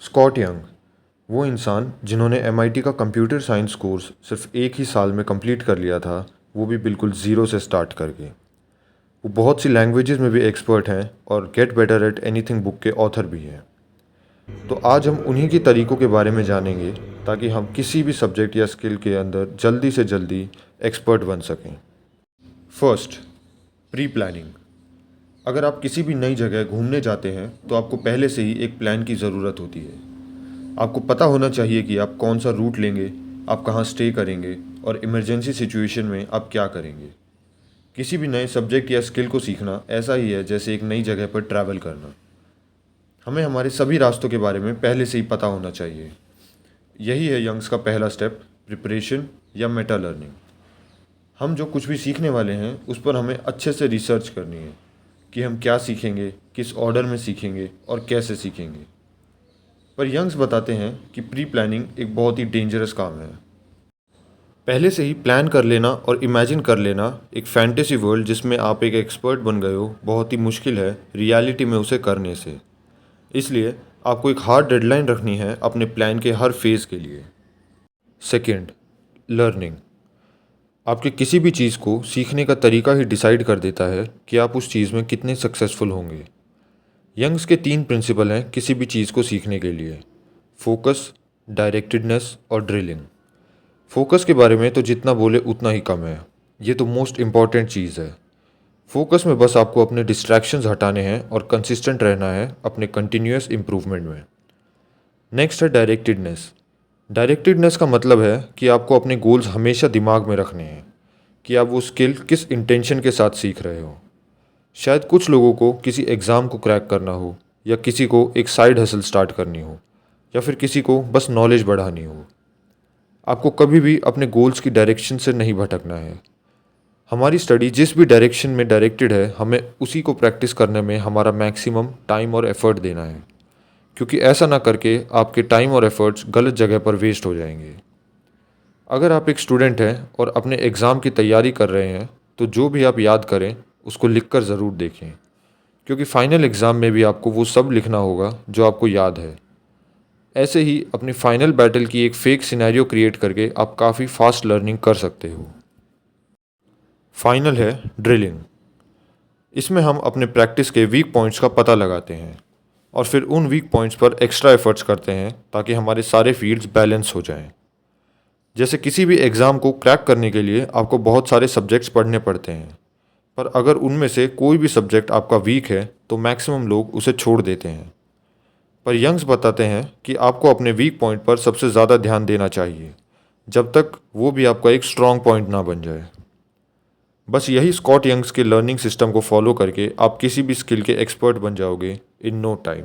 Scott young, वो इंसान जिन्होंने MIT का कंप्यूटर साइंस कोर्स सिर्फ एक ही साल में कंप्लीट कर लिया था, वो भी बिल्कुल ज़ीरो से स्टार्ट करके। वो बहुत सी लैंग्वेजेस में भी एक्सपर्ट हैं और get better at anything book के ऑथर भी हैं। तो आज हम उन्हीं के तरीकों के बारे में जानेंगे ताकि हम किसी भी सब्जेक्ट या स्किल के अंदर जल्दी से जल्दी एक्सपर्ट बन सकें। First, pre planning. अगर आप किसी भी नई जगह घूमने जाते हैं तो आपको पहले से ही एक प्लान की ज़रूरत होती है। आपको पता होना चाहिए कि आप कौन सा रूट लेंगे, आप कहाँ स्टे करेंगे और इमरजेंसी सिचुएशन में आप क्या करेंगे। किसी भी नए सब्जेक्ट या स्किल को सीखना ऐसा ही है जैसे एक नई जगह पर ट्रैवल करना। हमें हमारे सभी रास्तों के बारे में पहले से ही पता होना चाहिए। यही है यंग्स का पहला स्टेप, प्रिपरेशन या मेटा लर्निंग। हम जो कुछ भी सीखने वाले हैं उस पर हमें अच्छे से रिसर्च करनी है कि हम क्या सीखेंगे, किस ऑर्डर में सीखेंगे और कैसे सीखेंगे। पर यंग्स बताते हैं कि प्री प्लानिंग एक बहुत ही डेंजरस काम है। पहले से ही प्लान कर लेना और इमेजिन कर लेना एक फैंटेसी वर्ल्ड जिसमें आप एक एक्सपर्ट बन गए हो बहुत ही मुश्किल है रियलिटी में उसे करने से। इसलिए आपको एक हार्ड डेडलाइन रखनी है अपने प्लान के हर फेज़ के लिए। Second, learning. आपके किसी भी चीज़ को सीखने का तरीका ही डिसाइड कर देता है कि आप उस चीज़ में कितने सक्सेसफुल होंगे। यंग्स के 3 प्रिंसिपल हैं किसी भी चीज़ को सीखने के लिए: फोकस, डायरेक्टेडनेस और ड्रिलिंग। फोकस के बारे में तो जितना बोले उतना ही कम है, ये तो मोस्ट इम्पॉर्टेंट चीज़ है। फोकस में बस आपको अपने डिस्ट्रैक्शंस हटाने हैं और कंसिस्टेंट रहना है अपने कंटिन्यूअस इम्प्रूवमेंट में। नेक्स्ट है डायरेक्टेडनेस। डायरेक्टेडनेस का मतलब है कि आपको अपने गोल्स हमेशा दिमाग में रखने हैं कि आप वो स्किल किस इंटेंशन के साथ सीख रहे हो। शायद कुछ लोगों को किसी एग्ज़ाम को क्रैक करना हो, या किसी को एक साइड हसल स्टार्ट करनी हो, या फिर किसी को बस नॉलेज बढ़ानी हो। आपको कभी भी अपने गोल्स की डायरेक्शन से नहीं भटकना है। हमारी स्टडी जिस भी डायरेक्शन में डायरेक्टेड है, हमें उसी को प्रैक्टिस करने में हमारा मैक्सिमम टाइम और एफर्ट देना है, क्योंकि ऐसा ना करके आपके टाइम और एफर्ट्स गलत जगह पर वेस्ट हो जाएंगे। अगर आप एक स्टूडेंट हैं और अपने एग्ज़ाम की तैयारी कर रहे हैं तो जो भी आप याद करें उसको लिखकर ज़रूर देखें, क्योंकि फाइनल एग्ज़ाम में भी आपको वो सब लिखना होगा जो आपको याद है। ऐसे ही अपनी फाइनल बैटल की एक फेक सिनेरियो क्रिएट करके आप काफ़ी फास्ट लर्निंग कर सकते हो। फाइनल है ड्रिलिंग। इसमें हम अपने प्रैक्टिस के वीक पॉइंट्स का पता लगाते हैं और फिर उन वीक पॉइंट्स पर एक्स्ट्रा एफर्ट्स करते हैं ताकि हमारे सारे फील्ड्स बैलेंस हो जाएं। जैसे किसी भी एग्ज़ाम को क्रैक करने के लिए आपको बहुत सारे सब्जेक्ट्स पढ़ने पड़ते हैं, पर अगर उनमें से कोई भी सब्जेक्ट आपका वीक है तो मैक्सिमम लोग उसे छोड़ देते हैं। पर यंग्स बताते हैं कि आपको अपने वीक पॉइंट पर सबसे ज़्यादा ध्यान देना चाहिए, जब तक वो भी आपका एक स्ट्रॉन्ग पॉइंट ना बन जाए। बस यही स्कॉट यंग्स के लर्निंग सिस्टम को फॉलो करके आप किसी भी स्किल के एक्सपर्ट बन जाओगे इन नो टाइम।